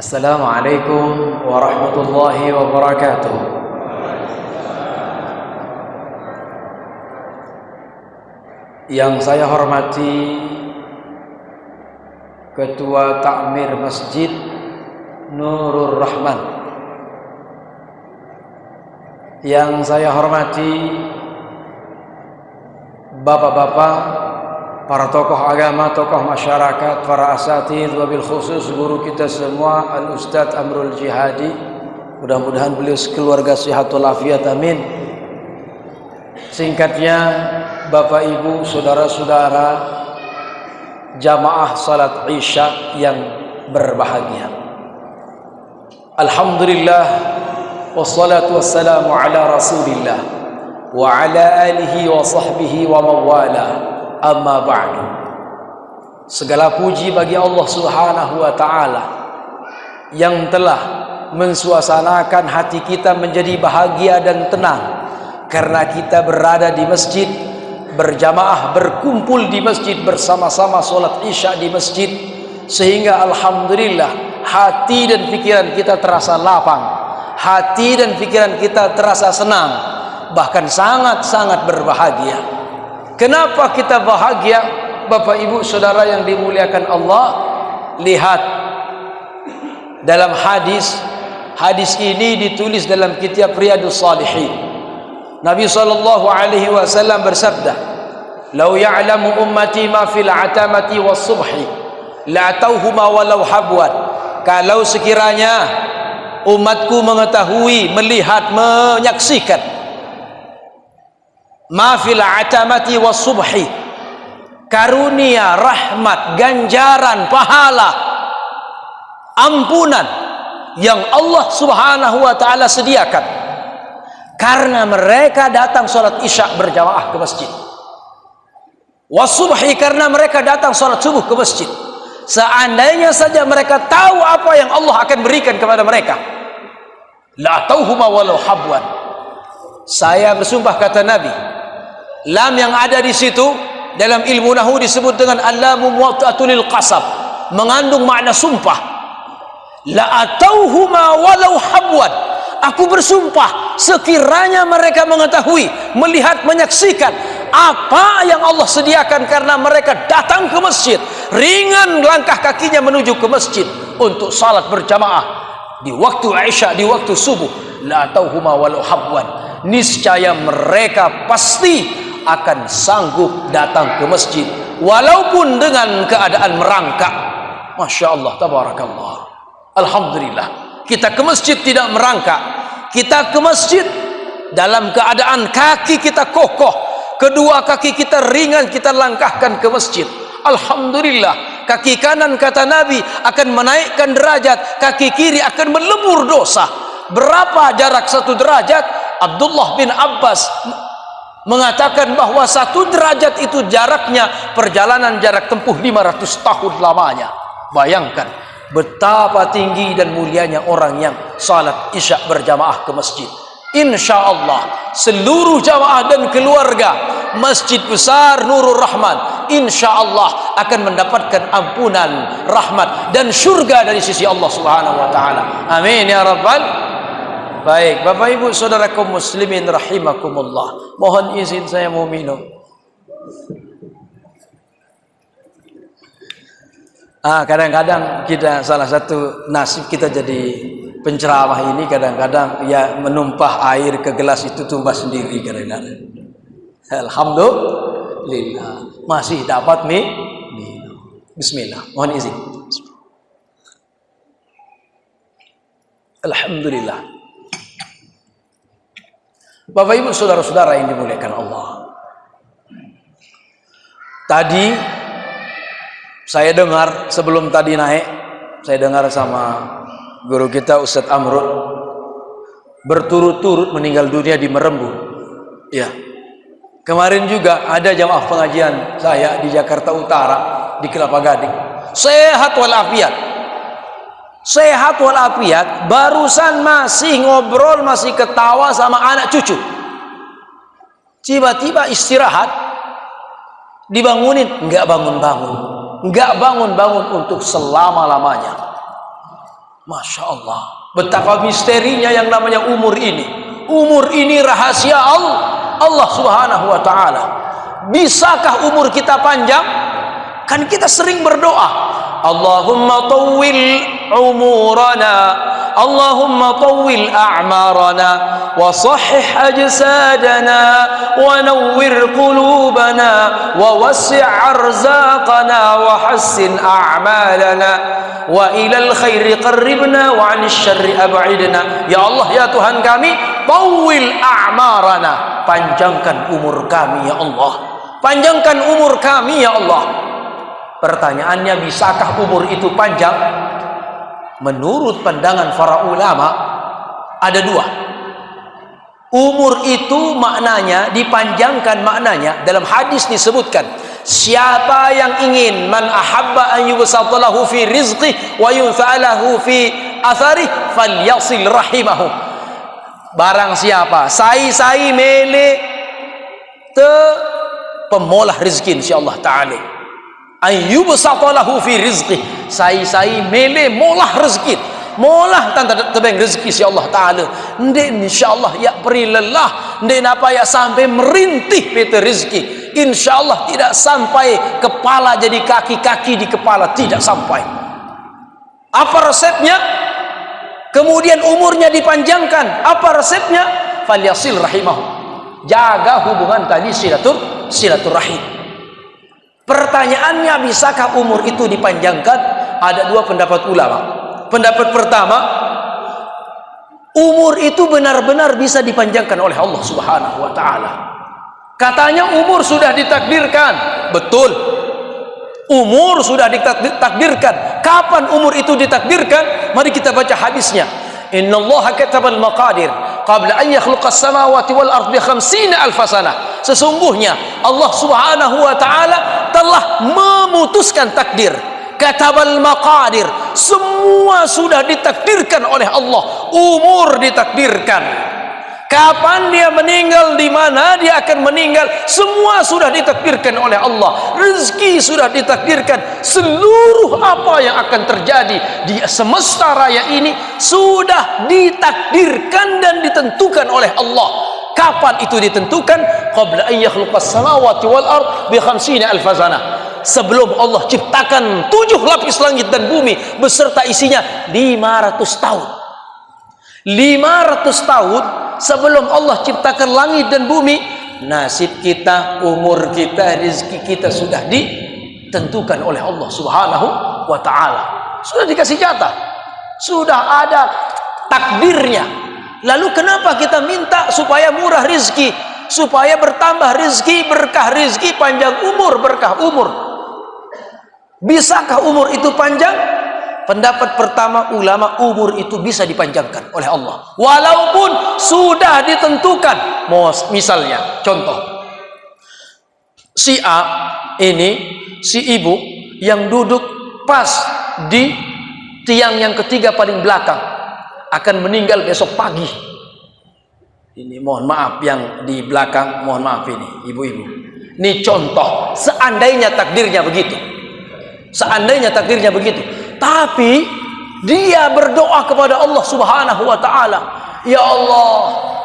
Assalamualaikum warahmatullahi wabarakatuh. Yang saya hormati Ketua Takmir Masjid Nurul Rahman, yang saya hormati bapak-bapak, para tokoh agama, tokoh masyarakat, para asatidz, wabil khusus guru kita semua, Al-Ustadz Amrul Jihadi. Mudah-mudahan beliau sekeluarga sehat walafiat, amin. Singkatnya, Bapak Ibu, saudara-saudara, jamaah salat Isya yang berbahagia. Alhamdulillah, wassalatu wassalamu ala Rasulillah wa ala alihi wa sahbihi wa mawala. Amma ba'du. Segala puji bagi Allah Subhanahu wa ta'ala yang telah mensuasanakan hati kita menjadi bahagia dan tenang karena kita berada di masjid, berjamaah, berkumpul di masjid, bersama-sama sholat Isya di masjid, sehingga alhamdulillah hati dan pikiran kita terasa lapang, hati dan pikiran kita terasa senang, bahkan sangat-sangat berbahagia. Kenapa kita bahagia, Bapak Ibu Saudara yang dimuliakan Allah? Lihat dalam hadis ini ditulis dalam kitab Riyadhus Shalihin. Nabi SAW bersabda, "Lau ya'lamu ummati ma fil atamati was subhi la'atauhuma walau habwan." Kalau sekiranya umatku mengetahui, melihat, menyaksikan mafil atamati was subhi, karunia, rahmat, ganjaran, pahala, ampunan yang Allah Subhanahu wa ta'ala sediakan karena mereka datang sholat Isya berjamaah ke masjid, was subhi, karena mereka datang sholat subuh ke masjid. Seandainya saja mereka tahu apa yang Allah akan berikan kepada mereka, la tauhuma walau habwan. Saya bersumpah, kata Nabi, lam yang ada di situ dalam ilmu nahwu disebut dengan allamu muwatta'atul lil qasab, mengandung makna sumpah. La atauhuma walau habwan. Aku bersumpah, sekiranya mereka mengetahui, melihat, menyaksikan apa yang Allah sediakan karena mereka datang ke masjid, ringan langkah kakinya menuju ke masjid untuk salat berjamaah di waktu Isya, di waktu subuh, la atauhuma walau habwan, niscaya mereka pasti akan sanggup datang ke masjid walaupun dengan keadaan merangkak. Masya Allah, tabarakallah, alhamdulillah, kita ke masjid tidak merangkak, kita ke masjid dalam keadaan kaki kita kokoh, kedua kaki kita ringan, kita langkahkan ke masjid. Alhamdulillah, kaki kanan, kata Nabi, akan menaikkan derajat, kaki kiri akan melebur dosa. Berapa jarak satu derajat? Abdullah bin Abbas mengatakan bahwa satu derajat itu jaraknya perjalanan jarak tempuh 500 tahun lamanya. Bayangkan betapa tinggi dan mulianya orang yang salat Isya berjamaah ke masjid. Insya Allah seluruh jamaah dan keluarga Masjid Besar Nurul Rahman insya Allah akan mendapatkan ampunan, rahmat dan surga dari sisi Allah Subhanahu wa ta'ala. Amin ya rabbal. Baik, Bapak Ibu Saudara kaum muslimin rahimakumullah, mohon izin saya mau minum. Kadang-kadang kita, salah satu nasib kita jadi penceramah ini, kadang-kadang ya menumpah air ke gelas itu tumbah sendiri kadang-kadang. Alhamdulillah masih dapat minum. Bismillah, mohon izin. Alhamdulillah. Bapak Ibu saudara-saudara yang dimuliakan Allah, tadi saya dengar, sebelum tadi naik, saya dengar sama guru kita Ustadz Amrul, berturut-turut meninggal dunia di Merembu. Ya, kemarin juga ada jamaah pengajian saya di Jakarta Utara, di Kelapa Gading, sehat walafiat, sehat walafiat, barusan masih ngobrol, masih ketawa sama anak cucu. Tiba-tiba istirahat, dibangunin, nggak bangun-bangun, nggak bangun-bangun untuk selama-lamanya. Masya Allah, betapa misterinya yang namanya umur ini. Umur ini rahasia Allah Subhanahu wa ta'ala. Bisakah umur kita panjang? Kan kita sering berdoa, Allahumma tawwil umurana, Allahumma tawwil a'marana, wa sahih ajsadana, wa nawwir qulubana, wa wasi' arzaqana, wa hassin a'malana, wa ilal khairi qarribna, wa 'anil syarri ab'idna. Ya Allah, ya Tuhan kami, tawwil a'marana, panjangkan umur kami ya Allah, panjangkan umur kami ya Allah. Pertanyaannya, bisakah umur itu panjang? Menurut pandangan para ulama ada dua. Umur itu maknanya dipanjangkan, maknanya dalam hadis disebutkan, siapa yang ingin, man ahabba an yubsatalahu fi rizqih wa yunfa'alahu fi atharih falyasil rahimahu. Barang siapa sai mele te pemolah rezeki insyaallah taala, ayyubsatalahu fi rizqih, sai mele molah rezeki, molah tanda tebeng rezeki si Allah taala, ndek insyaallah ya beri lelah, ndek napa ya sampai merintih pete rezeki, insyaallah tidak sampai kepala jadi kaki di kepala tidak sampai. Apa resepnya? Kemudian umurnya dipanjangkan, apa resepnya? Falyasil rahimahu, jaga hubungan tadi silaturahim. Pertanyaannya, bisakah umur itu dipanjangkan? Ada dua pendapat ulama. Pendapat pertama, umur itu benar-benar bisa dipanjangkan oleh Allah Subhanahu wa ta'ala. Katanya umur sudah ditakdirkan. Betul, umur sudah ditakdirkan. Kapan umur itu ditakdirkan? Mari kita baca hadisnya. Innallaha katabal maqadir qabla an yakhluqas samawati wal ardi bi 50,000 sanah. Sesungguhnya Allah Subhanahu wa ta'ala telah memutuskan takdir. Katabal maqadir, semua sudah ditakdirkan oleh Allah. Umur ditakdirkan, kapan dia meninggal, di mana dia akan meninggal, semua sudah ditakdirkan oleh Allah. Rezeki sudah ditakdirkan, seluruh apa yang akan terjadi di semesta raya ini sudah ditakdirkan dan ditentukan oleh Allah. Kapan itu ditentukan? Qabla an yakhluqas samawati wal ard bi 50,000 sanah. Sebelum Allah ciptakan 7 lapis langit dan bumi beserta isinya 500 tahun. 500 tahun sebelum Allah ciptakan langit dan bumi, nasib kita, umur kita, rezeki kita sudah ditentukan oleh Allah Subhanahu wa ta'ala. Sudah dikasih jatah, sudah ada takdirnya. Lalu kenapa kita minta supaya murah rezeki, supaya bertambah rezeki, berkah rezeki, panjang umur, berkah umur? Bisakah umur itu panjang? Pendapat pertama ulama, umur itu bisa dipanjangkan oleh Allah walaupun sudah ditentukan. Misalnya contoh, si A ini, si ibu yang duduk pas di tiang yang ketiga paling belakang, akan meninggal besok pagi. Ini mohon maaf yang di belakang, mohon maaf ini ibu-ibu. Ini contoh, seandainya takdirnya begitu. Seandainya takdirnya begitu. Tapi dia berdoa kepada Allah Subhanahu wa ta'ala, ya Allah,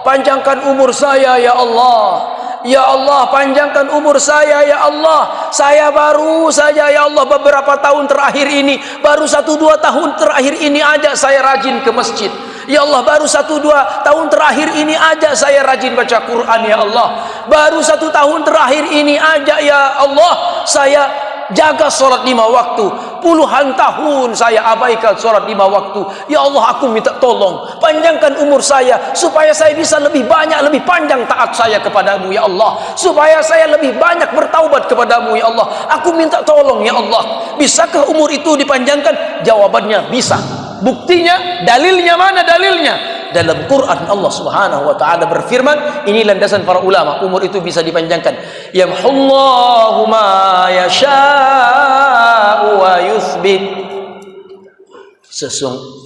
panjangkan umur saya ya Allah. Ya Allah, panjangkan umur saya ya Allah. Saya baru saja ya Allah beberapa tahun terakhir ini, baru 1-2 tahun terakhir ini aja saya rajin ke masjid. Ya Allah, baru 1-2 tahun terakhir ini aja saya rajin baca Quran ya Allah. Baru 1 tahun terakhir ini aja ya Allah saya jaga sholat 5 waktu. Puluhan tahun saya abaikan sholat 5 waktu. Ya Allah, aku minta tolong panjangkan umur saya supaya saya bisa lebih banyak, lebih panjang taat saya kepadamu ya Allah, supaya saya lebih banyak bertaubat kepadamu ya Allah. Aku minta tolong ya Allah. Bisakah umur itu dipanjangkan? Jawabannya bisa. Buktinya, dalilnya mana dalilnya? Dalam Quran Allah Subhanahu wa ta'ala berfirman, ini landasan para ulama, umur itu bisa dipanjangkan. Yamhullahu ma yasha'u wa yuthbit.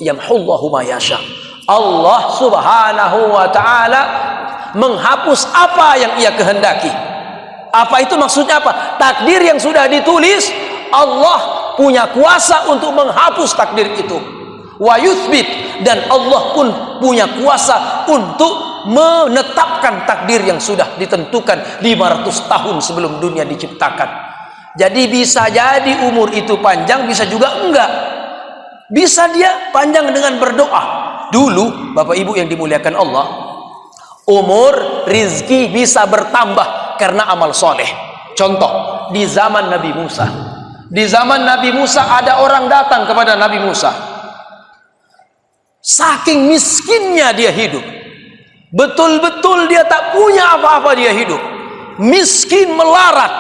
Yamhullahu ma yasha'. Allah Subhanahu wa ta'ala menghapus apa yang ia kehendaki. Apa itu maksudnya apa? Takdir yang sudah ditulis, Allah punya kuasa untuk menghapus takdir itu. wa yuthbit, dan Allah pun punya kuasa untuk menetapkan takdir yang sudah ditentukan 500 tahun sebelum dunia diciptakan. Jadi bisa jadi umur itu panjang, bisa juga enggak. Bisa dia panjang dengan berdoa. Dulu Bapak Ibu yang dimuliakan Allah, umur, rizki bisa bertambah karena amal soleh. Contoh, di zaman Nabi Musa. Di zaman Nabi Musa ada orang datang kepada Nabi Musa. Saking miskinnya dia hidup. Betul-betul dia tak punya apa-apa dia hidup. Miskin melarat.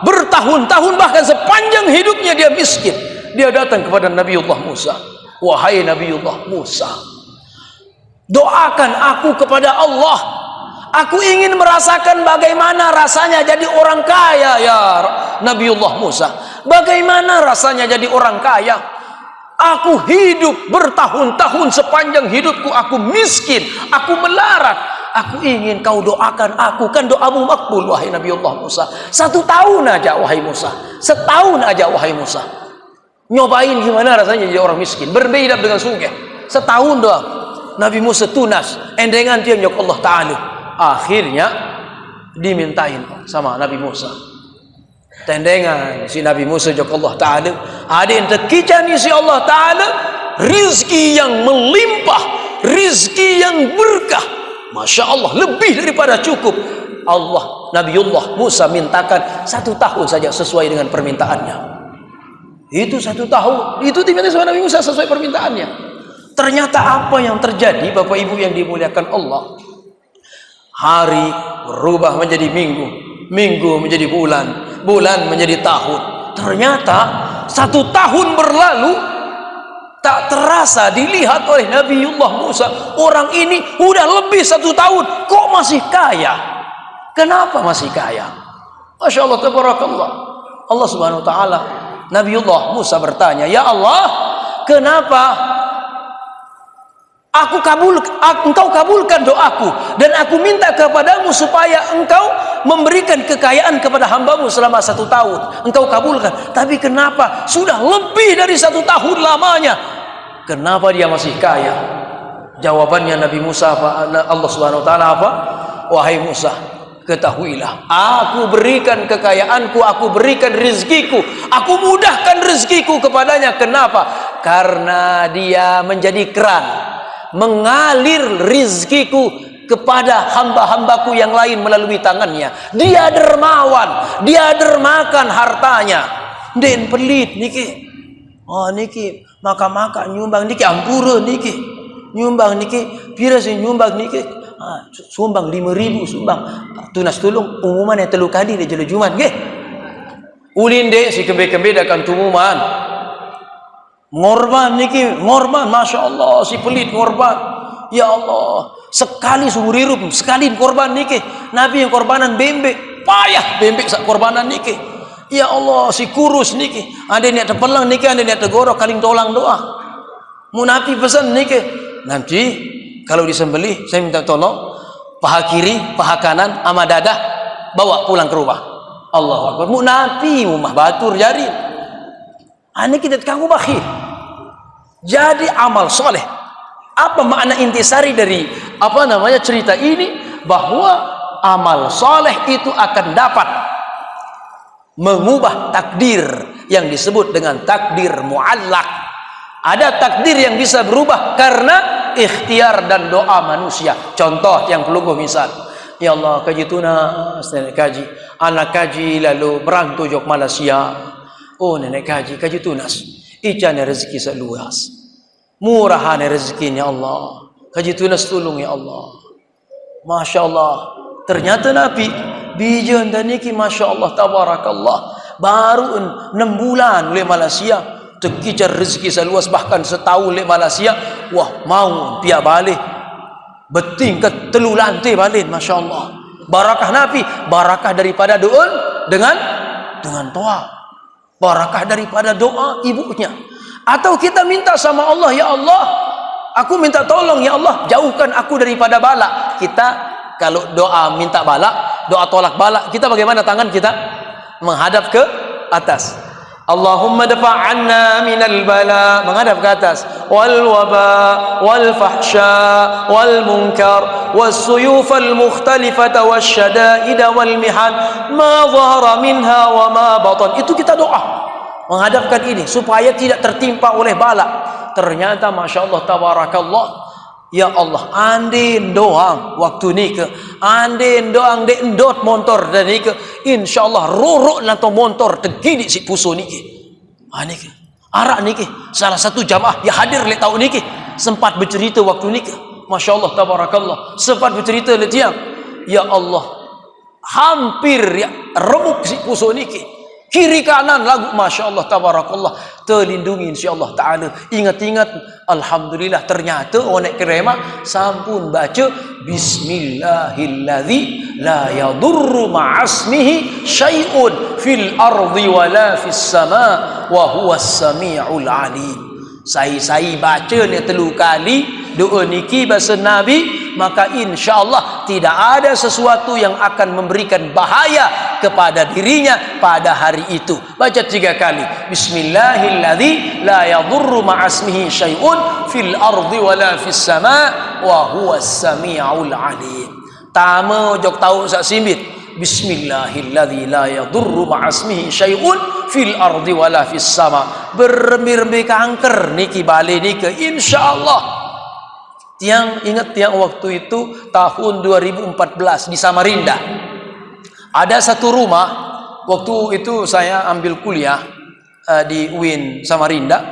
Bertahun-tahun bahkan sepanjang hidupnya dia miskin. Dia datang kepada Nabiullah Musa. Wahai Nabiullah Musa, doakan aku kepada Allah. Aku ingin merasakan bagaimana rasanya jadi orang kaya ya Nabiullah Musa. Bagaimana rasanya jadi orang kaya? Aku hidup bertahun-tahun, sepanjang hidupku aku miskin, aku melarat. Aku ingin kau doakan aku. Kan doamu makbul wahai Nabiullah Musa. 1 tahun aja wahai Musa. Setahun aja wahai Musa. Nyobain gimana rasanya jadi orang miskin, berbeda dengan sugih. Setahun doang. Nabi Musa tunas, endengan dia nyok Allah Ta'ala. Akhirnya dimintain sama Nabi Musa. Tendengan si Nabi Musa nyok Allah Ta'ala. Ada yang terkicani si Allah Ta'ala. Rizki yang melimpah, rizki yang berkah. Masya Allah, lebih daripada cukup. Allah, Nabiullah Musa mintakan 1 tahun saja sesuai dengan permintaannya. Itu 1 tahun, itu diminta sama Nabi Musa sesuai permintaannya. Ternyata apa yang terjadi Bapak Ibu yang dimuliakan Allah? Hari berubah menjadi minggu, minggu menjadi bulan, bulan menjadi tahun. Ternyata 1 tahun berlalu, tak terasa dilihat oleh Nabiullah Musa, orang ini udah lebih 1 tahun, kok masih kaya? Kenapa masih kaya? Masya Allah, tabarakallah. Allah subhanahu wa ta'ala, Nabiullah Musa bertanya, ya Allah, kenapa engkau kabulkan doaku, dan aku minta kepadamu supaya engkau memberikan kekayaan kepada hambamu selama 1 tahun. Engkau kabulkan, tapi kenapa sudah lebih dari 1 tahun lamanya, kenapa dia masih kaya? Jawabannya Nabi Musa apa? Allah subhanahu wa ta'ala apa? Wahai Musa, ketahuilah, aku berikan kekayaanku, aku berikan rizkiku, aku mudahkan rizkiku kepadanya. Kenapa? Karena dia menjadi keran, mengalir rizkiku kepada hamba-hambaku yang lain melalui tangannya. Dia dermawan, dia dermakan hartanya. Den pelit niki, oh niki maka nyumbang niki ampura niki, nyumbang niki pira sih nyumbang niki, sumbang 5.000 sumbang, tunas tulung umuman yang 3 kali dia jelo Jumat nggih. Ulin dek si kembe-kembe dakan tumuman. Ngorban niki, ngorban, masya Allah, si pelit ngorban. Ya Allah, sekali seumur hidup, sekali korban niki. Nabi yang korbanan bembek, payah bembek sak korbanan niki. Ya Allah, si kurus niki. Ada niat terpelang niki, ada niat tegorok kaling tolang doa. Munafi pesan niki, nanti kalau disembelih saya minta tolong paha kiri, paha kanan, ama dadah bawa pulang ke rumah. Allahu Akbar. Munafi mah batur jari. Ane kita kamu bakhil. Jadi amal soleh. Apa makna intisari dari cerita ini? Bahwa amal soleh itu akan dapat mengubah takdir yang disebut dengan takdir muallak. Ada takdir yang bisa berubah karena ikhtiar dan doa manusia. Contoh yang perlu misal, ya Allah kaji tunas nenek kaji, anak kaji lalu merantau jok Malaysia. Oh nenek kaji tunas, icane rezeki seluas, murahan rezekinya Allah. Kaji tunas tolong ya Allah. Masya Allah. Ternyata Nabi bijan dan niki masya Allah tabarakallah baru 6 bulan oleh Malaysia. Terkejar rezeki seluas, bahkan setahun oleh Malaysia. Wah mau pihak balik beting ke 3 lantai balik. Masya Allah. Barakah Nabi, barakah daripada doa dengan doa, barakah daripada doa ibunya. Atau kita minta sama Allah, ya Allah aku minta tolong ya Allah jauhkan aku daripada bala. Kita kalau doa minta bala, doa tolak bala, kita bagaimana? Tangan kita menghadap ke atas. Allahumma dafa' anna minal bala, menghadap ke atas, wal waba wal fahsya wal munkar was suyuf al mukhtalifata wasyada'ida wal mihan ma dhahara minha wa ma batan. Itu kita doa menghadapkan ini supaya tidak tertimpa oleh bala. Ternyata Masya Allah tabarakallah, ya Allah, andin doang waktu ni ke, andin doang dek endot motor dan ni ke, insyaallah rorok nato motor tegini si puso ni ke. Ni ke arak ni ke, salah satu jamaah yang hadir le tahun ni ke sempat bercerita waktu ni ke, Masya Allah tabarakallah, sempat bercerita le tiang, ya Allah, hampir ya remuk si puso ni ke, kiri kanan lagu, Masya Allah tabarakallah, terlindungi insyaAllah ta'ala. Ingat-ingat, alhamdulillah, ternyata orang kerema sampun baca Bismillahilladzi la yadurru ma'asmihi syai'un fil ardi wala fis sama wa huwas sami'ul alim. Saya baca ni 3 kali doa niki bahasa Nabi, maka insya-Allah tidak ada sesuatu yang akan memberikan bahaya kepada dirinya pada hari itu. Baca 3 kali. Bismillahilladzi la yadurru ma'asmihi syai'un fil ardi wala fis sama wa huwas sami'ul alim. Tama jok tahu sak simbit. Bismillahilladzi la yadurru ma'asmihi syai'un fil ardi wala fis sama. Berembi-rembi kanker niki balik niki insyaallah. Tiang ingat tiang waktu itu tahun 2014 di Samarinda. Ada satu rumah, waktu itu saya ambil kuliah di UIN Samarinda.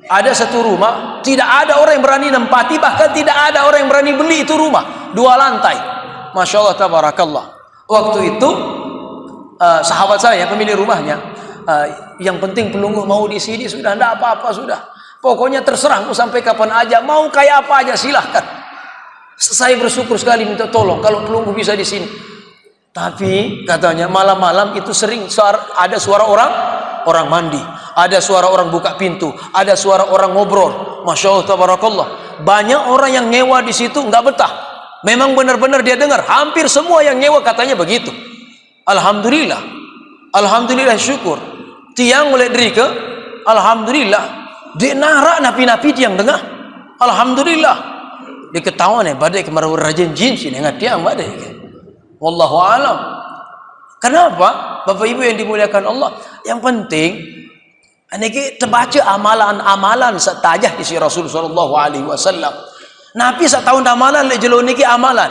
Ada satu rumah, tidak ada orang yang berani nempati, bahkan tidak ada orang yang berani beli itu rumah, 2 lantai. Masya Allah tabarakallah. Waktu itu sahabat saya pemilik rumahnya, yang penting pelungguh mau di sini sudah, tidak apa-apa sudah. Pokoknya terserah mau sampai kapan aja, mau kayak apa aja silahkan. Saya bersyukur sekali, minta tolong kalau pelungguh bisa di sini. Tapi katanya malam-malam itu sering ada suara orang mandi, ada suara orang buka pintu, ada suara orang ngobrol. Masya Allah tabarakallah. Banyak orang yang nyewa di situ nggak betah. Memang benar-benar dia dengar. Hampir semua yang nyewa katanya begitu. Alhamdulillah, alhamdulillah syukur. Tiang mulai diri ke, alhamdulillah. Dia narak napi-napi tiang dengar. Alhamdulillah. Dia ketahuan badai kemarau rajin jin sini dengan tiang badai. Wallahu alam. Kenapa? Bapak Ibu yang dimuliakan Allah, yang penting ini terbaca amalan-amalan setajah isi Rasul sallallahu alaihi wasallam. Nabi sak tahun amalan le jelo niki amalan.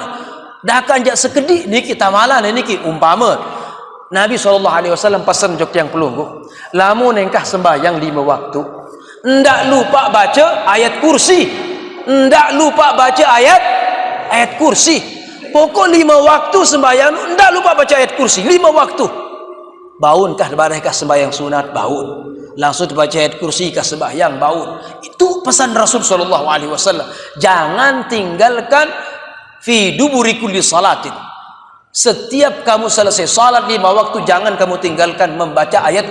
Dah kan jak sekedik niki tamalan niki umpama Nabi sallallahu alaihi wasallam pesan jok yang pelungguh. Lamun engkah sembahyang 5 waktu, ndak lupa baca ayat kursi. Ndak lupa baca ayat kursi. Pokok 5 waktu sembahyang, ndak lupa baca ayat kursi. 5 waktu. Baunkah badainkah sembahyang sunat? Baun. Langsung baca ayat kursi kah sembahyang? Baun. Itu pesan Rasul sallallahu alaihi wasallam. Jangan tinggalkan fi duburi kulli salatin. Setiap kamu selesai salat 5 waktu, jangan kamu tinggalkan membaca ayat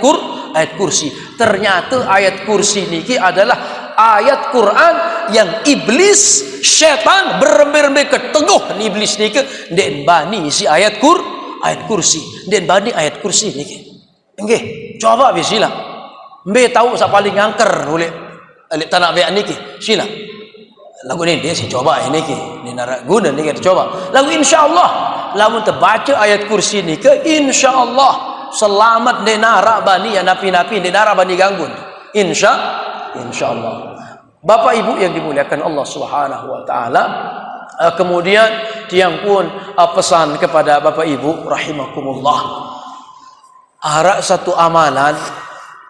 kursi. Ternyata ayat kursi niki adalah ayat Quran yang iblis syaitan berembe-rembe keteguh ni iblis niki ndek bani si ayat kursi, ndek bani ayat kursi niki. Nggih, coba be sila. Mbe tahu sak paling ngangker boleh tanah be niki. Sila. Lagu ni dia si coba ini niki. Ni narak guna niki coba. Lagu insyaallah lamun terbaca ayat kursi niki insyaallah selamat ndek narak bani ya napi-napi ndek narak bani ganggun. Insyaallah. Bapak Ibu yang dimuliakan Allah Subhanahu wa taala, kemudian tiang pun pesan kepada Bapak Ibu rahimakumullah. Arak satu amalan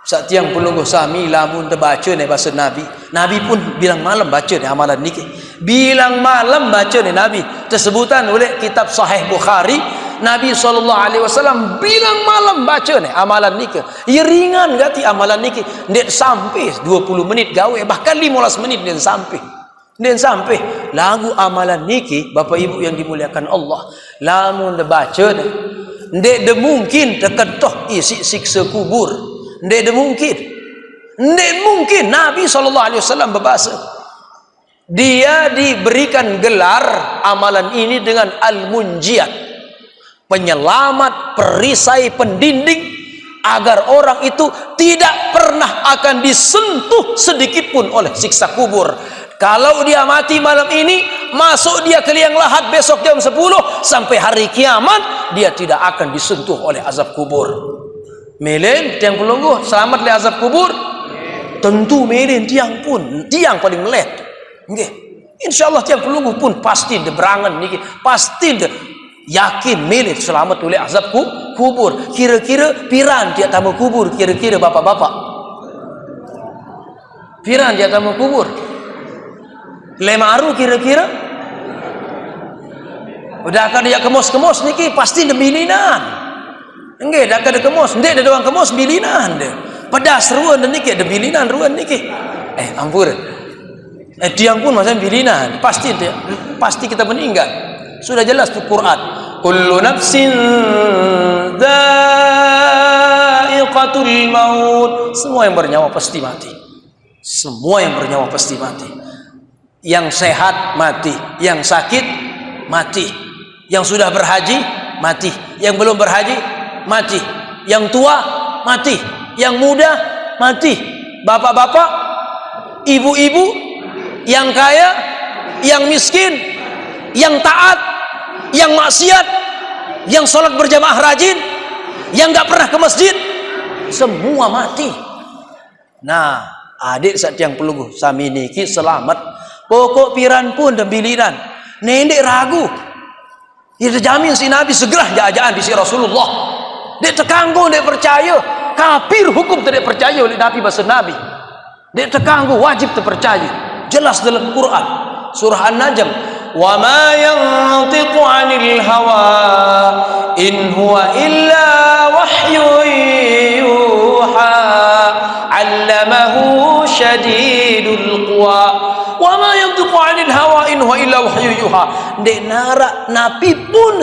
sak tiang pelungguh sami lamun terbaca ni bahasa Nabi. Nabi pun bilang malam baca ni amalan niki. Bilang malam baca ni Nabi. Tersebutan oleh kitab Sahih Bukhari, Nabi SAW bilang malam baca ni amalan niki. Ya ringan gati amalan niki. Ndak sampai 20 menit gawe, bahkan 15 menit ndak sampai. Lagu amalan niki, Bapak Ibu yang dimuliakan Allah, lamun baca ni ndak de mungkin terketuh isi siksa kubur. Ndak de mungkin. Nabi SAW berbahasa. Dia diberikan gelar amalan ini dengan al-munjiat, penyelamat, perisai, pendinding agar orang itu tidak pernah akan disentuh sedikit pun oleh siksa kubur. Kalau dia mati malam ini, masuk dia ke liang lahat besok jam 10 sampai hari kiamat, dia tidak akan disentuh oleh azab kubur. Melen tiang pelungguh selamat dari azab kubur? Tentu melen tiang pun, tiang paling melet. Nggih. Insyaallah tiang pelungguh pun pasti deberangan niki, pasti yakin melen selamat oleh azab kubur. Kira-kira piran dia tamu kubur, kira-kira bapak-bapak. Piran dia tamu kubur. Lemaru kira-kira udah akan dia kemos-kemos niki pasti debilinan. Nggih, dak ada kemos, ndek ada doang kemos bilinan de. Pedas ruan niki debilinan ruan niki. Ampun. Tiang pun macam bilinan, pasti kita meninggal. Sudah jelas di Quran. Kullu nafsin dha'iqatul maut. Semua yang bernyawa pasti mati. Semua yang bernyawa pasti mati. Yang sehat mati, yang sakit mati, yang sudah berhaji mati, yang belum berhaji mati, yang tua mati, yang muda mati, bapak-bapak, ibu-ibu, yang kaya, yang miskin, yang taat, yang maksiat, yang sholat berjamaah rajin, yang gak pernah ke masjid, semua mati. Nah, adik saat yang pelungguh sami niki selamat. Pokok piran pun dan bilinan nendek ragu dia terjamin si Nabi segera jajaan di si Rasulullah. Dia terkanggu, dia percaya kafir hukum tidak percaya oleh Nabi bahasa Nabi. Dia terkanggu wajib terpercaya. Jelas dalam Quran surah An-Najm, wa ma yantiqu 'anil hawa in huwa illa wahyun yuha 'allamahu syadidul quwa. Wa ma yantiqu 'anil hawa in huwa illa wahyu yuha. Dek nara nabi pun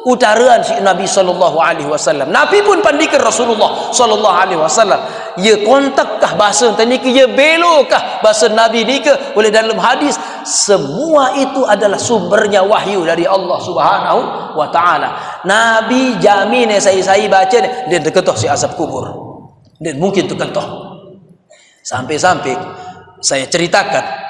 utaraan si Nabi sallallahu alaihi wasallam. Nabi pun pandikan Rasulullah sallallahu alaihi wasallam. Ye kontakkah bahasa tadi ke ye belokah bahasa Nabi ni ke oleh dalam hadis, semua itu adalah sumbernya wahyu dari Allah Subhanahu wa taala. Nabi jamin saya baca dia deketoh si azab kubur. Dia mungkin terkentoh. Sampai-sampai saya ceritakan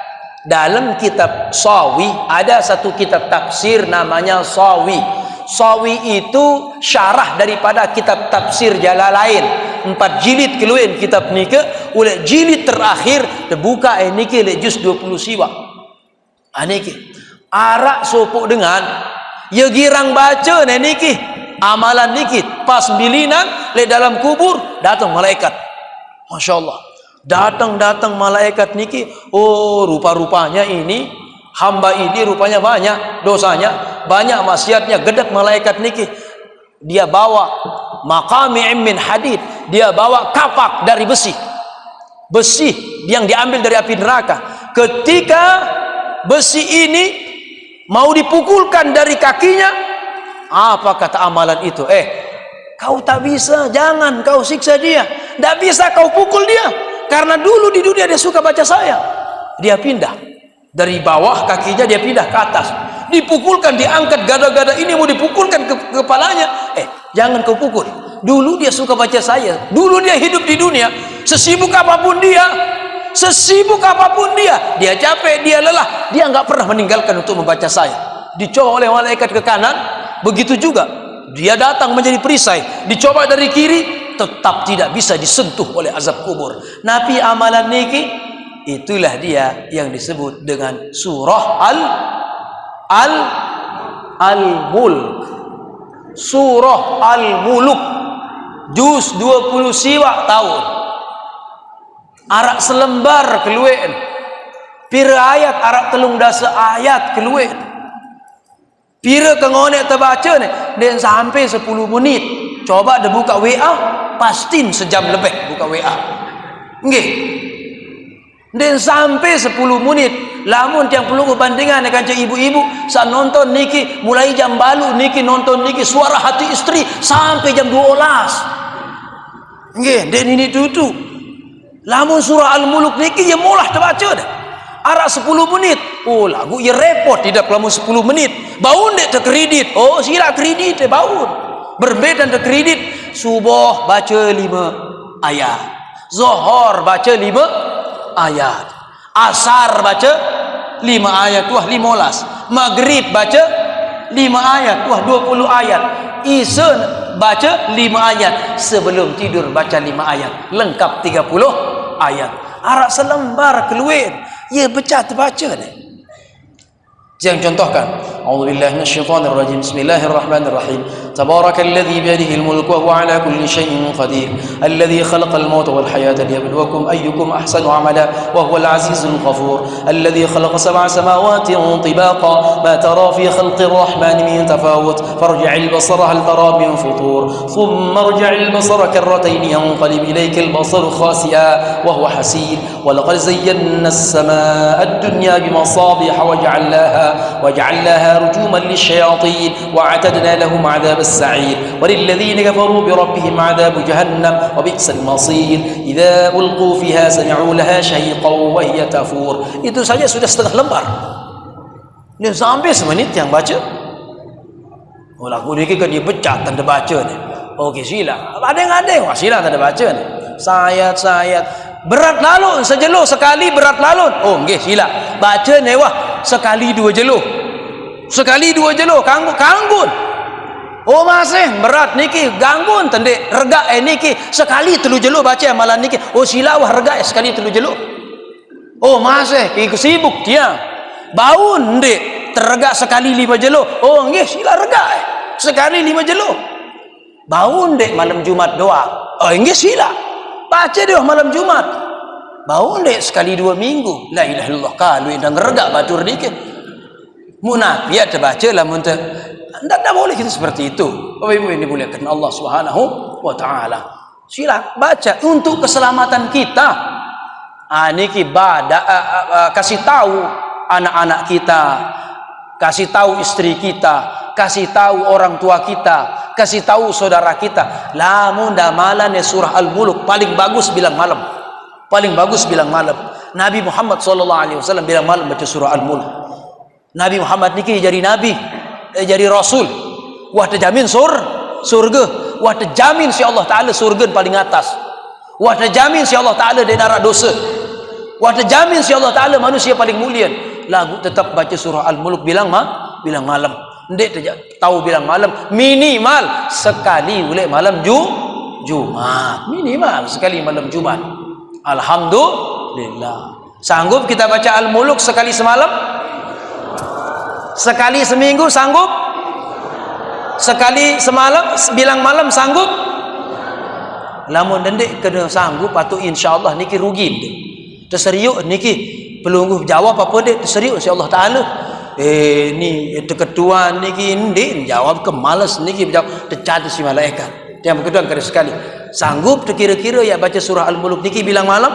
dalam kitab Sawi ada satu kitab tafsir namanya Sawi. Sawi itu syarah daripada kitab tafsir Jalalain. 4 jilid keluar kitab nike, oleh jilid terakhir terbuka nike le juz 20 siwa. Niki arak sopok dengan ye girang baca niki amalan niki pas bilinan le dalam kubur datang malaikat. Masya-Allah. Datang malaikat niki, oh rupa-rupanya ini hamba ini rupanya banyak dosanya, banyak maksiatnya. Gedak malaikat niki, dia bawa maqami'in min hadid, dia bawa kapak dari besi yang diambil dari api neraka. Ketika besi ini mau dipukulkan dari kakinya, apa kata amalan itu? Kau tak bisa, jangan kau siksa dia, tak bisa kau pukul dia. Karena dulu di dunia dia suka baca saya. Dia pindah dari bawah kakinya, dia pindah ke atas. Dipukulkan, diangkat gada-gada ini mau dipukulkan ke kepalanya. Jangan kau pukul. Dulu dia suka baca saya. Dulu dia hidup di dunia. Sesibuk apapun dia, dia capek, dia lelah, dia nggak pernah meninggalkan untuk membaca saya. Dicoba oleh malaikat ke kanan, begitu juga. Dia datang menjadi perisai. Dicoba dari kiri, tetap tidak bisa disentuh oleh azab kubur. Nabi amalan niki, itulah dia yang disebut dengan surah Al-Mulk. Surah Al-Mulk juz 20 siwa tahun. Arak selembar keluar. Pira ayat arak telung dasa ayat keluar. Pira kengonek terbaca ni dan sampai 10 menit. Coba dia buka WA, pastiin sejam lebih buka WA. Nggih. Dan sampai 10 menit. Lamun tiang perlu bandingan dengan ibu-ibu saat nonton niki mulai jam balu niki nonton niki suara hati istri sampai jam 12. Nggih, dan ini tutu. Lamun surah Al-Mulk niki ya mulah terbaca dah. Arak 10 menit. Oh, lagu ya repot tidak lamun 10 menit. Baun dek terkredit. Oh, sila kredit baun. Berbeda dengan kredit. Subuh baca 5 ayat. Zuhur baca 5 ayat. Asar baca 5 ayat. Wah 15. Maghrib baca 5 ayat. Wah 20 ayat. Isya baca 5 ayat. Sebelum tidur baca 5 ayat. Lengkap 30 ayat. Arak selembar keluar. Ya baca terbaca ni. Jangan contohkan. A'udzubillahi minasyaitonir rajim. Bismillahirrahmanirrahim. Tabarakalladzi biyadihi al-mulku wa huwa 'ala kulli syai'in qadir. Alladzi khalaqal mauta wal hayata liyabluwakum ayyukum ahsanu 'amala wa huwal 'azizul ghafur. Alladzi khalaqa sab'a samawati tibaqa ma tara fi khalqir rahmani min tafawut. Farji'il basara hal tara min futur. Thumma irji'il basara karratayn yanqalib ilaykal basaru khasi'a wa huwa hasir. Wa laqad zayyana as-samaa'a ad-dunya bimasabiha wa ja'alnaha رجوما للشياطين وأعتدنا لهم عذاب السعير وللذين كفروا بربهم عذاب جهنم وبئس المصير إذا ألقوا فيها سمعوا لها شهيقا وهي تفور. Itu saja sudah setengah lembar. Ini sampai semenit yang baca. Oh lagu ni kan dia pecah tanda baca ni. Okey sila. Ada wah sila tanda baca ni. Sayat berat lalun sejeluh sekali berat lalun. Oh nggih sila. Baca ni wah sekali 2 jeluh. Sekali 2 jeluh kanggun. Oh masih berat niki ganggun tendek rega niki sekali 3 jeluh baca amalan niki. Oh silawah rega sekali 3 jeluh. Oh masih sibuk dia. Baun ndek terega sekali 5 jeluh. Oh nggih sila rega sekali 5 jeluh. Baun ndek malam Jumat doa. Oh nggih sila. Baca dia malam Jumat. Baun ndek sekali 2 minggu. La ilaha illallah kalau ndang rega batur niki. Munafiat terbaca lah muntah. Tak boleh kita seperti itu. Bapak Ibu ini dimuliakan Allah Subhanahu wa taala. Sila baca untuk keselamatan kita. Niki kasih tahu anak-anak kita, kasih tahu istri kita, kasih tahu orang tua kita, kasih tahu saudara kita. Lamun damalan surah Al-Mulk paling bagus bilang malam. Paling bagus bilang malam. Nabi Muhammad sallallahu alaihi wasallam bilang malam baca surah Al-Mulk. Nabi Muhammad niki jadi nabi, jadi rasul. Wah terjamin surga. Wah terjamin si Allah Taala surga paling atas. Wah terjamin si Allah Taala dia narak dosa. Wah terjamin si Allah Taala manusia paling mulia. Lagu tetap baca surah Al-Mulk bilang malam. Ndek tahu bilang malam minimal sekali boleh malam Jumat. Minimal sekali malam Jumat. Alhamdulillah. Sanggup kita baca Al-Mulk sekali semalam? Sekali seminggu sanggup? Sekali semalam bilang malam sanggup? Lamun dendek kena sanggup atau insyaallah niki rugi. Terseriuk niki pelungguh jawab apa dek terseriuk insya-Allah taala. Ni ketua niki ndek jawab ke malas niki jawab tercatat si malaikat. Yang kedua kali sekali. Sanggup kira-kira ya baca surah Al-Mulk niki bilang malam?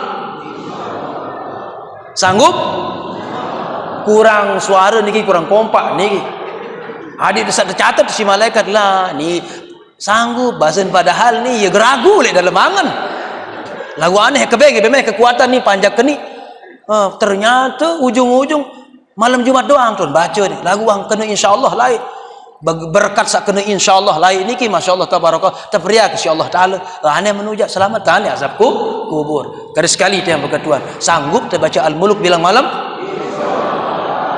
Sanggup? Kurang suara niki kurang kompak niki. Adik tercatat si malaikat lah ni sanggup bahasan padahal ni ya geragu lek dalam angan. Lagu aneh kebege memang kekuatan ni panjak ke ni. Ternyata ujung-ujung malam Jumat doang tuan baca ni. Lagu ang kena insyaallah lain. Berkat sak kena insyaallah lain niki masyaallah tabarakah terperiak si Allah taala. Aneh menujak selamat tali azab kubur. Kada sekali tu yang berketuan. Sanggup terbaca Al-Mulk bilang malam?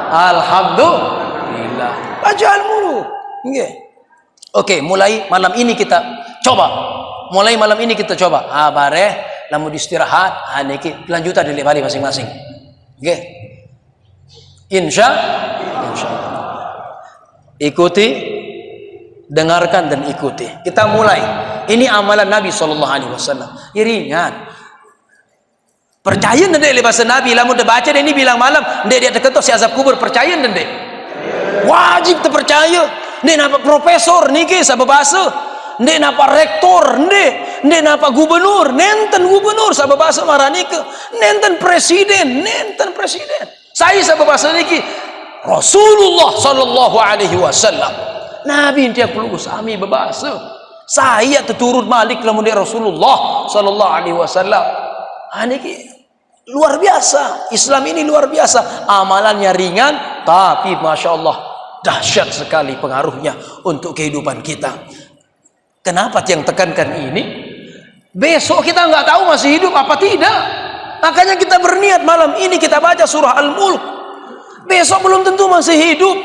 Alhamdulillah. Baca Al-Mulk. Nggih. Okey, mulai malam ini kita coba. Mulai malam ini kita coba. Bareh lamun istirahat, niki lanjutan dari balik masing-masing. Nggih. Insyaallah. Ikuti, dengarkan dan ikuti. Kita mulai. Ini amalan Nabi sallallahu alaihi wasallam. Ringan. Percaya ndek le bahasa Nabi lamun dia baca ini bilang malam ndek dia terketuk si azab kubur percaya ndek. Wajib terpercaya. Ndek napa profesor niki sabab bahasa. Ndek napa rektor ndek napa gubernur, nenten gubernur sabab bahasa maranika. Nenten presiden. Saya sabab bahasa niki Rasulullah sallallahu alaihi wasallam. Nabi dia perlu sami berbahasa. Saya terturut malik lamun dia Rasulullah sallallahu alaihi wasallam. Niki luar biasa. Islam ini luar biasa. Amalannya ringan tapi masya Allah dahsyat sekali pengaruhnya untuk kehidupan kita. Kenapa yang tekankan ini? Besok kita nggak tahu masih hidup apa tidak. Makanya kita berniat malam ini kita baca surah Al-Mulk. Besok belum tentu masih hidup.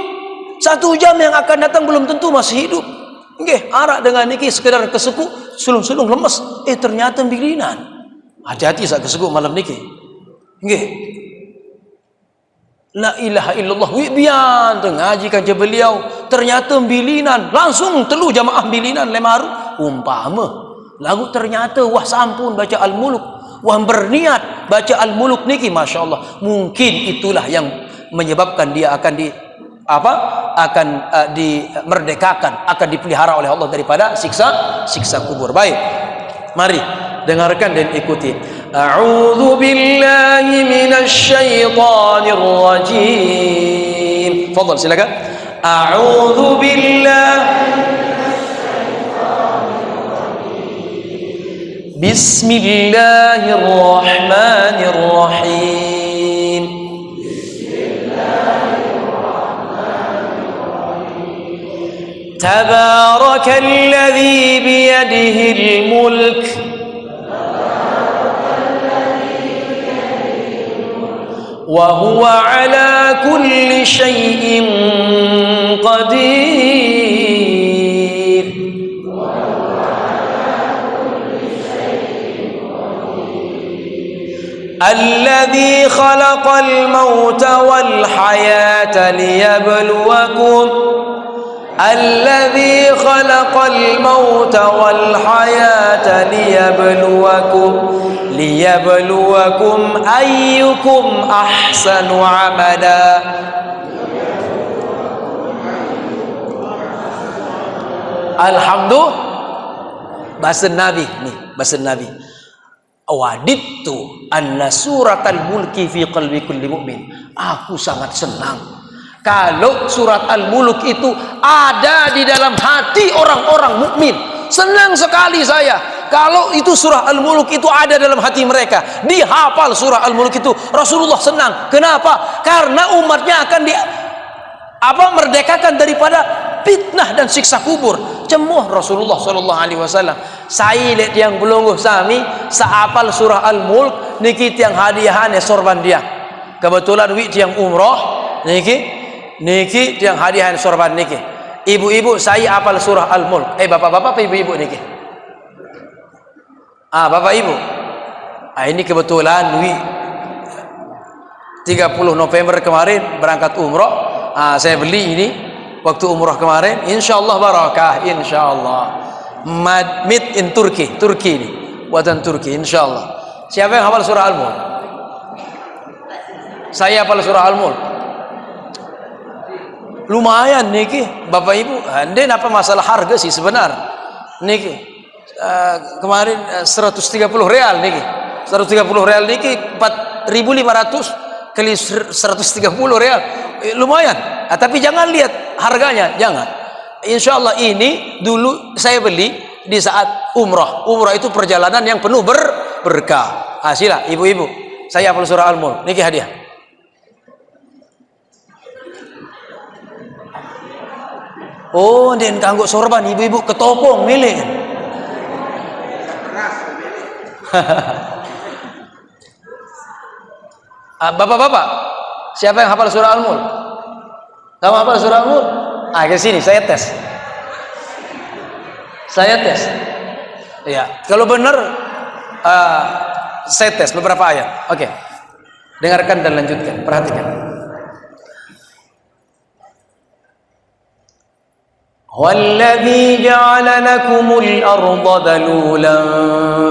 1 jam yang akan datang belum tentu masih hidup. Nggih, arak dengan niki sekedar kesuku, sulung-sulung lemes. Ternyata bilinan. Hati-hati saat kesuku malam niki. Nggih. La ilaha illallah wibian ngajikan je beliau ternyata bilinan langsung telu jamaah bilinan lemaru umpama lagu ternyata wah sampun baca Al-Mulk wah berniat baca Al-Mulk niki masyaallah mungkin itulah yang menyebabkan dia akan dimerdekakan akan dipelihara oleh Allah daripada siksa kubur. Baik, mari dengarkan dan ikuti. A'udzu billahi minasy syaithanir rajim. Fadhal silakan. A'udzu billahi Bismillahirrahmanirrahim. Tabarakalladzi biyadihil mulk وهو على كل شيء قدير الذي خلق الموت والحياة ليبلوكم ليبلوكم أيكم أحسن عملا. Alhamdulillah, bahasa Nabi nih, bahasa Nabi. Wadittu anna suratal mulki fi qalbi kulli mu'min. Aku sangat senang kalau surat Al-Mulk itu ada di dalam hati orang-orang mukmin. Senang sekali saya kalau itu surah Al-Mulk itu ada dalam hati mereka. Dihafal surah Al-Mulk itu. Rasulullah senang. Kenapa? Karena umatnya akan merdekakan daripada fitnah dan siksa kubur. Cemuh Rasulullah sallallahu alaihi wasallam. Saya lihat yang belungguh sami saapal surah Al-Mulk niki tiang hadiahane sorban dia. Kebetulan wi tiang umroh niki tiang hadiahan sorban niki. Ibu-ibu saya apal surah Al-Mulk. Bapak-bapak apa ibu-ibu niki? Bapak ibu. Ini kebetulan wi 30 November kemarin berangkat umroh. Saya beli ini waktu umroh kemarin. Insyaallah barakah, insyaallah. Made in Turki ini. Buatan Turki insyaallah. Siapa yang hafal surah Al-Mulk? Saya hafal surah Al-Mulk. Lumayan niki Bapak Ibu. Hande apa masalah harga sih sebenar. Niki kemarin 130 real niki. 130 real niki 4.500 kali 130 real. Lumayan. Tapi jangan lihat harganya, jangan. Insyaallah ini dulu saya beli di saat umrah. Umrah itu perjalanan yang penuh berkah. Sila ibu-ibu. Saya hafal surah Al-Mulk. Niki hadiah. Oh, den kanggo sorban ibu-ibu ketopong milih. Bapak-bapak, siapa yang hafal surah Al-Mulk? Kamu hafal surah Al-Mulk? Ke sini saya tes. Ya, kalau benar saya tes beberapa ayat. Oke. Dengarkan dan lanjutkan, perhatikan. وَالَّذِي جَعَلَ لَكُمُ الْأَرْضَ ذَلُولًا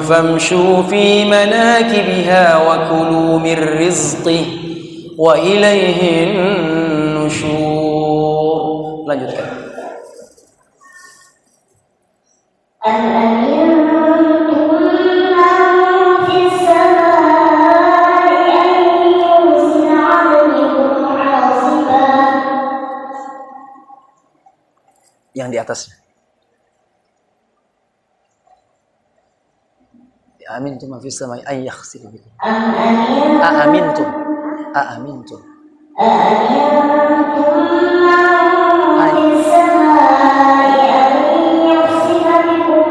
فَامْشُوا فِي مَنَاكِبِهَا وَكُلُوا مِنْ رِزْقِهِ وَإِلَيْهِ النُّشُورُ. Lanjutkan. Yang di atasnya. Amintum fis samai ay yakhsif bikum. Amintum. Amintum. Amintum fis samai ay yakhsif bikum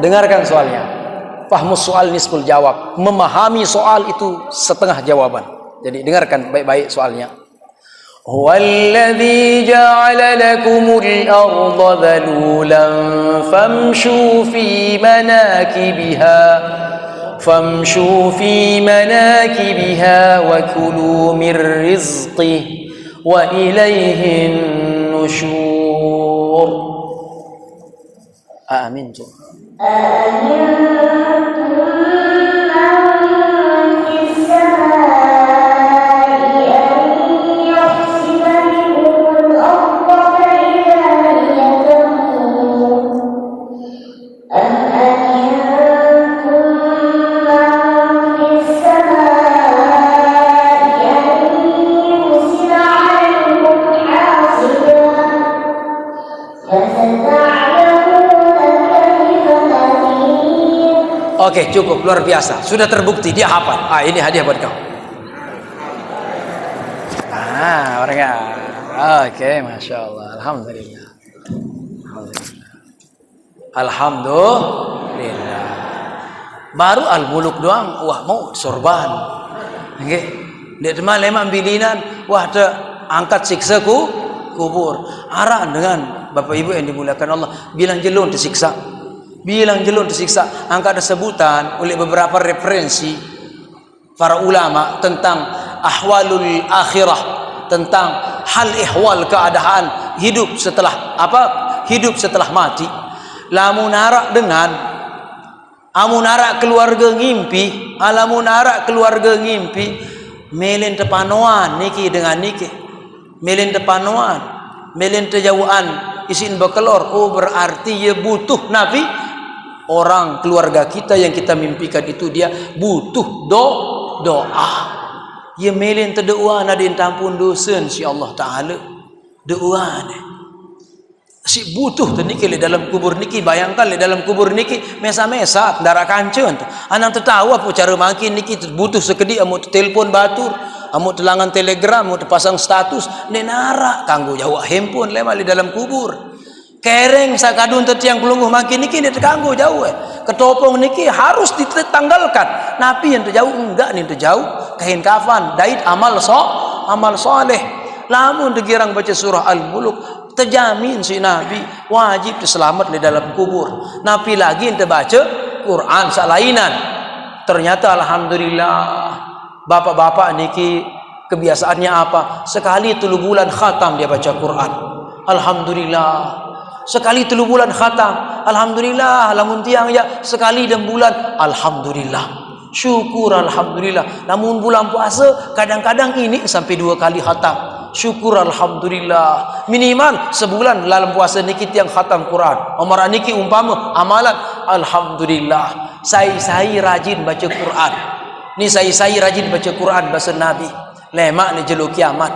Dengarkan soalnya. Fahmus soal nisful jawab. Memahami soal itu setengah jawaban. Jadi dengarkan baik-baik soalnya. Huwallazi ja'ala lakumul arda dhalulan famshu fi manakibiha wa kulu min rizqih wa ilaihin nusyur. Amin. Oke, cukup, luar biasa. Sudah terbukti dia hafal. Ini hadiah buat kau. Orangnya. Oke, masya Allah. Alhamdulillah. Alhamdulillah. Baru al-muluk doang. Wah, mau sorban. Oke. Dia teman lemah bilinan. Wah, angkat siksa kubur. Arah dengan Bapak Ibu yang dimuliakan Allah. Bilang jelun tersiksa. Angka ada sebutan oleh beberapa referensi para ulama tentang ahwalul akhirah, tentang hal ihwal keadaan hidup setelah mati. Lamunara keluarga ngimpi, melen tepanoan niki dengan niki, melen tepanoan, melen tejauhan isin bekelor. Berarti ia butuh nabi. Orang keluarga kita yang kita mimpikan itu dia butuh doa. Ia melin terdoa na din tampun dosa si Allah Taala. Doa ni. Si butuh terniki le dalam kubur niki, bayangkan le dalam kubur niki mesa-mesa darah kancen tu. Anang tahu apa cara makin niki butuh sekedik amu telefon batur, amu telangan telegram, amu pasang status, nenara kanggo jauh handphone lemah le dalam kubur. Kereng sakadun tetiang pelungguh makin niki dia terganggu jauh. Ketopong niki harus ditanggalkan. Nabi yang terjauh enggak nih terjauh. Kain kafan, dait amal soleh. Lamun degirang baca surah Al-Muluk, terjamin si Nabi wajib diselamat di dalam kubur. Nabi lagi yang terbaca Quran salainan. Ternyata alhamdulillah bapak-bapak niki kebiasaannya apa? Sekali 3 bulan khatam dia baca Quran. Alhamdulillah. Sekali 3 bulan khatam, alhamdulillah. Lamun tiang ya sekali 6 bulan, alhamdulillah. Syukur alhamdulillah. Namun bulan puasa kadang-kadang ini sampai 2 kali khatam. Syukur alhamdulillah. Minimal sebulan dalam puasa niki tiang khatam Quran. Umar niki umpama amalan, alhamdulillah. Saya rajin baca Quran. Ni saya rajin baca Quran bahasa Nabi. Lemak ni jelo kiamat.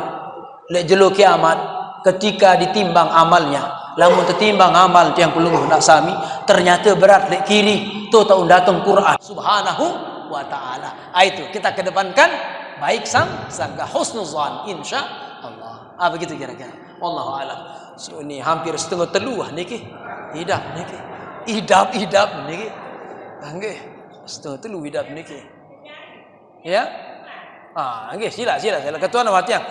Jelo kiamat ketika ditimbang amalnya. Lamun tertimbang amal tiang pelungguh nak sami, ternyata berat lek kiri. Tu tahun datang Quran subhanahu wa ta'ala. Itu kita kedepankan baik sangka husnuzan insyaallah. Begitu kira-kira. Wallahu a'lam. So ini hampir setengah teluah niki. Idap niki. Nggih. Setengah telu idap niki. Ya? Nggih, sila ketua nama tiang.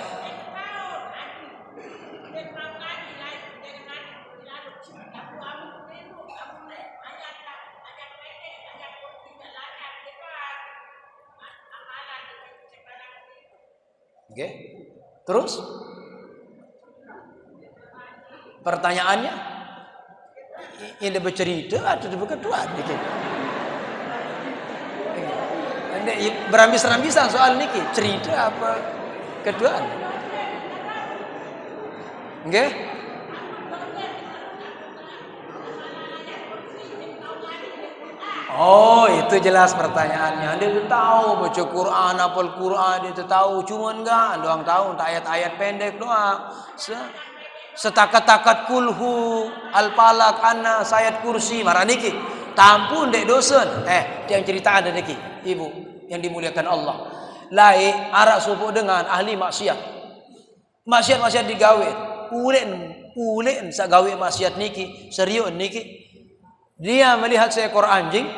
Oke. Terus pertanyaannya ini bercerita atau berketuan niki? Berambis-rambisan soal niki, cerita apa ketuan? Oke? Oh, itu jelas pertanyaannya. Dia tahu baca Quran, hafal Quran, dia tahu. Cuma enggak, doang tahu ayat-ayat pendek doang. Setakat-takat kulhu, al-falaq, annas, ayat kursi, marah niki. Tampun dek dosen. Yang cerita ada niki, ibu yang dimuliakan Allah. Lain arak supuk dengan ahli maksiat. Maksiat digawe. Ulen sak gawe maksiat niki, serius niki. Dia melihat seekor anjing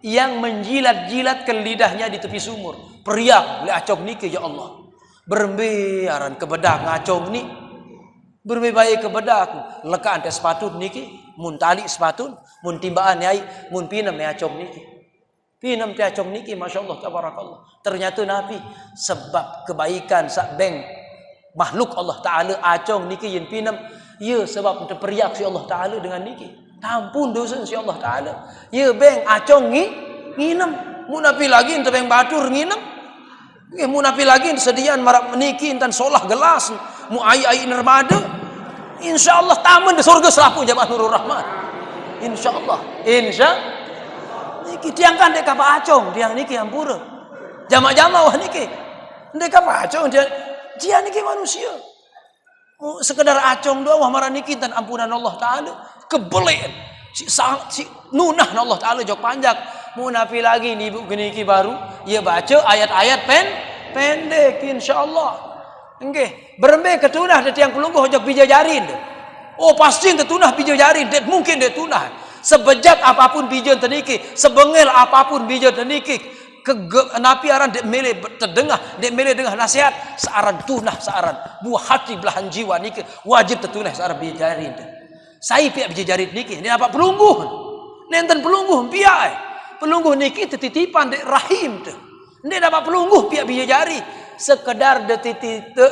yang menjilat-jilatkan lidahnya di tepi sumur. Periak, le acong niki ya Allah. Berembe aran kebedak ngacong ni. Berembe baik kebedak, lekaan te sepatu niki, mun tali sepatu, mun timbaan ai, mun pinam ne acong niki. Pinam te acong niki masyaallah tabarakallah. Ternyata Nabi sebab kebaikan sak beng makhluk Allah Taala acong niki yen pinam, ya sebab terperiak si Allah Taala dengan niki. Tampun dosa si Allah Taala. Ya beng acong nginem, mun api lagi ente beng batur nginem. Mun api lagi sedian marap meniki intan solah gelas, mu ai nermada. Insyaallah taman di surga selaku jamaah Nurul Rahman. Insyaallah. Niki tiangkan dek apa acong, tiang niki ampura. Jamaah wah niki. Dek apa acong dia niki manusia. Sekedar acong doang wah marah niki dan ampunan Allah Taala. Kebelen si nunah Allah Taala jok panjang. Mau napi lagi ni ibu geniki baru, ia baca ayat-ayat pendek insyaallah. Nggih, berembe ketunah det yang pelungguh jok bija jarin. Oh pasti tetunah bija jarin, det mungkin det tunah. Sebejat apapun bija teniki, sebengel apapun bija teniki, napi aran det mele terdengar, det mele dengar nasihat searan tunah searan buah hati belahan jiwa niki wajib tetunah searan bija jarin. Saya pihak bija jarin niki, ni apa pelungguh. Nenten pelungguh pihak. Pelungguh niki titipan dek rahim tu. Dia dapat pelungguh pihak bija jari. Sekedar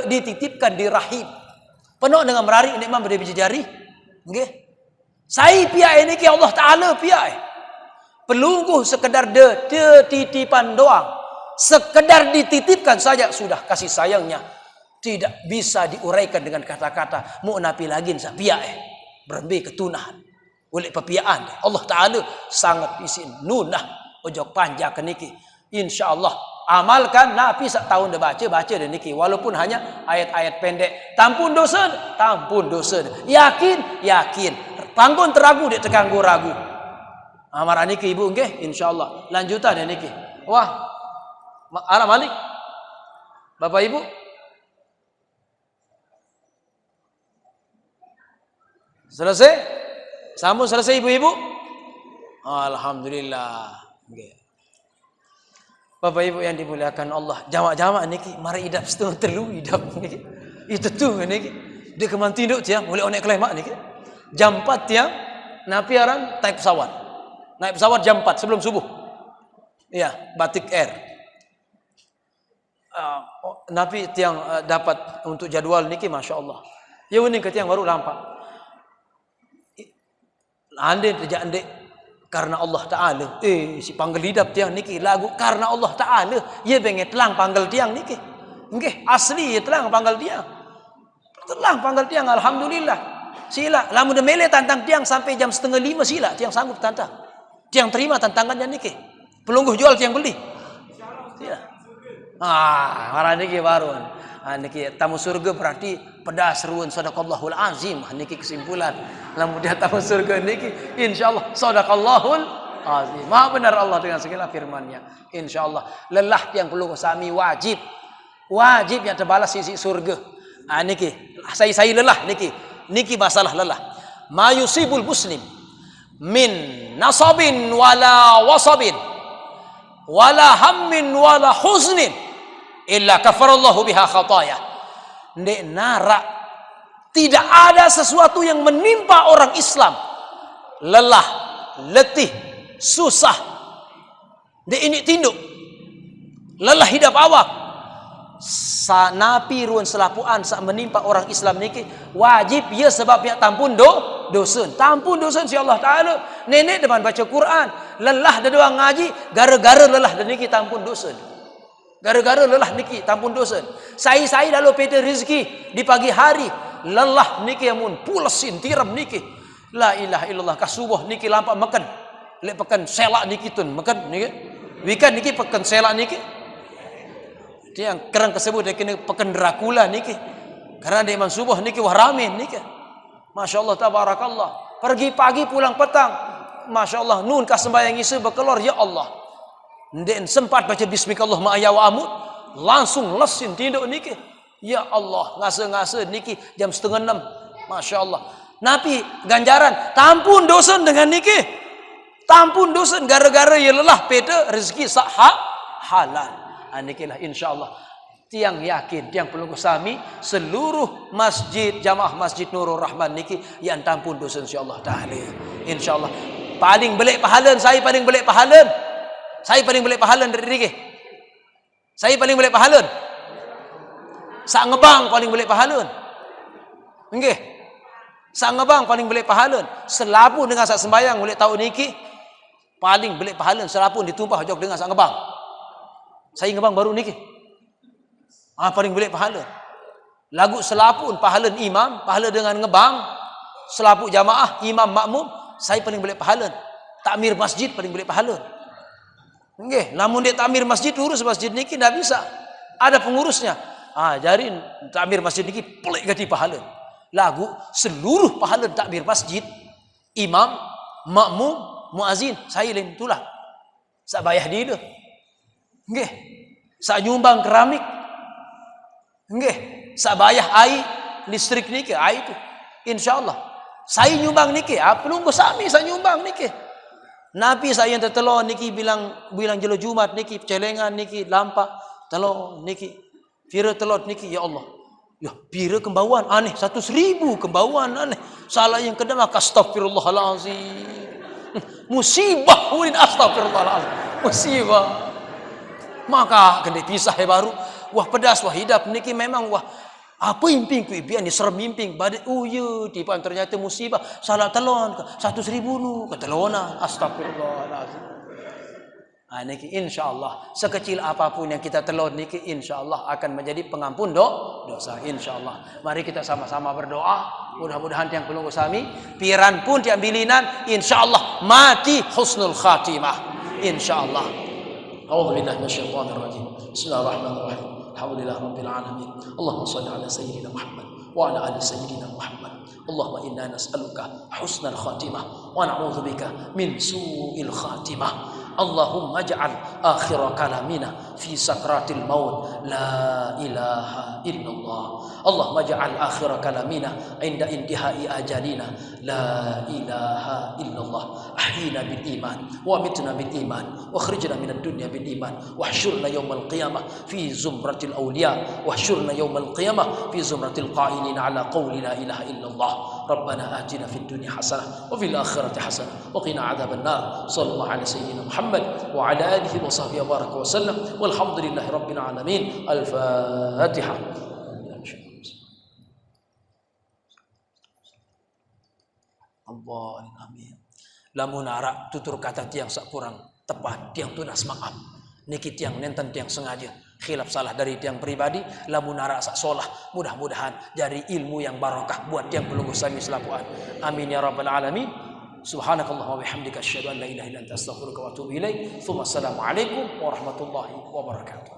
dititipkan di rahim. Penuh dengan merari ini memang bija jari. Nggih. Saya pihak ini ke Allah Taala pihak. Pelungguh sekedar titipan doang. Sekedar dititipkan saja sudah kasih sayangnya. Tidak bisa diuraikan dengan kata-kata. Mu napi lagi sa pihak. Berembe ketunahan. Oleh pepiaan Allah Taala sangat isin nunah ojok panjang ke niki. Insyaallah amalkan napi sak tahun dah baca dan niki walaupun hanya ayat-ayat pendek. Tampun dosa. Yakin. Panggon teragu dia terganggu ragu. Amaran niki ibu nggih insyaallah. Lanjutan dan niki. Wah. Ala Malik. Bapak Ibu. Selesai? Sambung selesai ibu-ibu? Alhamdulillah. Okay. Bapak ibu yang dimuliakan Allah, jamak-jamak niki mari idap setengah telu idap niki. Itu tu niki. Dia keman tinduk tiang boleh onek klemak niki. Jam 4 tiang napi aran naik pesawat. Naik pesawat jam 4 sebelum subuh. Iya, Batik Air. Napi tiang dapat untuk jadual niki masya-Allah. Ya uning ke tiang baru lampak. Ande terjak ande karena Allah Taala. Si panggil hidap tiang niki lagu karena Allah Taala. Ye benget telang panggil tiang niki. Nggih, asli ye telang panggil tiang. Telang panggil tiang alhamdulillah. Sila, lamun de mele tantang tiang sampai jam 4:30 sila tiang sanggup tantang. Tiang terima tantangannya niki. Pelungguh jual tiang beli. Sila. Marah niki baru. Niki tamu surga berarti pedas seruan sadaqallahul azim. Niki kesimpulan. Lamun dia tamu surga niki insyaallah sadaqallahul azim. Maha benar Allah dengan segala firman-Nya. Insyaallah lelah yang perlu sami wajib yang terbalas sisi surga. Niki saya lelah niki. Niki masalah lelah. Ma yusibul muslim min nasabin wala wasabin wala hammin wala huznin illa kafarallahu biha khataya. Ndek nara tidak ada sesuatu yang menimpa orang Islam lelah, letih, susah. Ndek ini tinduk. Lelah hidup awak. Napi ruan selapuan sak menimpa orang Islam niki wajib ya sebab ya tampun dosa. Tampun dosa si Allah Taala. Nenek depan baca Quran, lelah da doang ngaji, gara-gara lelah da niki tampun dosa. Gara-gara lelah niki tampun dosa. Saya dalam peta rezeki di pagi hari lelah niki amun pulesin tiram niki. La ilaha illallah kasubuh niki lampak makan. Lek pekan selak niki tun makan niki. Wikan niki pekan selak niki. Dia yang kerang tersebut dia kena pekan Dracula niki. Karena dia iman subuh niki wah ramen niki. Masya-Allah tabarakallah. Pergi pagi pulang petang. Masya-Allah nun ka sembahyang isu berkelor ya Allah. Ndek sempat baca bismillah ma'aya wa amut. langsung lesin tidur niki. Ya Allah, ngasa-ngasa niki jam 5:30. Masya Allah. Nabi ganjaran tampun dosen dengan niki. Tampun dosen gara-gara ya lelah peta rezeki halal. Anikilah insyaallah tiang yakin, tiang pelunggu sami seluruh masjid jamaah Masjid Nurul Rahman niki yang tampun dosen insyaallah taala. Insyaallah paling belik pahala, saya paling belik pahala. Saya paling belik pahala dari niki. Saya paling belik pahala. Sak ngebang paling belik pahala. Nggih. Sak ngebang paling belik pahala. Selapu dengan sak sembayang boleh tahu niki paling belik pahala selapu ditumpah jog dengan sak ngebang. Saya ngebang baru niki. Paling belik pahala. Lagu selapun pahala imam, pahala dengan ngebang, selaput jamaah, imam makmum, saya paling belik pahala. Takmir masjid paling belik pahala. Nggih, namun dia takmir masjid urus masjid niki ndak bisa. Ada pengurusnya. Jarin takmir masjid niki pelik gati pahala. Lagu seluruh pahala takmir masjid, imam, makmum, muazin, saya lain itulah. Sak bayah dia. Nggih. Sak nyumbang keramik. Nggih, sak bayah air listrik niki, air itu. Insyaallah. Saya nyumbang niki, pelunggu sami saya nyumbang niki. Nabi saya yang tertelon niki bilang jelo Jumat niki celengan niki lampak telon niki pira telot niki ya Allah. Ya pira kembauan aneh 100.000 kembauan aneh. Salah yang kedua astagfirullahalazim. Musibah ulin astagfirullahalazim. Musibah. Maka kena pisah baru. Wah pedas, wah hidap niki memang wah apa imping ku ibian ni serem imping badai ya tipan ternyata musibah salah telon 100.000 nu ketelonan astagfirullahalazim. Niki insyaallah sekecil apapun yang kita telon niki insyaallah akan menjadi pengampun dosa insyaallah. Mari kita sama-sama berdoa mudah-mudahan tiang pelunggu sami piran pun tiang bilinan insyaallah mati husnul khatimah insyaallah. A'udzubillahi minasyaitonir rajim. Bismillahirrahmanirrahim. Alhamdulillah Rabbil Alamin. Allahumma salli ala Sayyidina Muhammad wa ala ali Sayyidina Muhammad. Allahumma inna nas'aluka husnal khatimah wa na'udzubika min su'il khatimah. Allahumma ja'al akhir kalamina fi sakratil maut la ilaha illallah. Allahumma ja'al akhir kalamina inda intihai ajalina la ilaha illallah. Ahyina bil iman wa mitna bil iman wa khrijna minad dunya bil iman wa hsyurna yawmal qiyamah fi zumratil awliya wa hsyurna yawmal qiyamah fi zumratil qa'inin ala qawli la ilaha illallah. Rabbana atina fid dunya hasanah wa fil akhirati hasanah wa qina adzaban nar. Sallallahu ala sayyidina Muhammad wa ala alihi wa sahbihi wa baraka wa sallam walhamdulillahi rabbil alamin. Al-Fatihah. Allah amin. Lamun arak tutur kata tiang sak kurang tepat tiang tunas maaf niki tiang nenten tiang sengaja khilaf salah dari tiang pribadi lamun arak sak solah mudah-mudahan dari ilmu yang barakah buat tiang pelunggu sami selapuan amin ya rabbal alamin. Subhanakallahumma wa bihamdika asyhadu an la ilaha illa anta astaghfiruka wa atubu ilaik. Assalamu alaikum warahmatullahi wabarakatuh.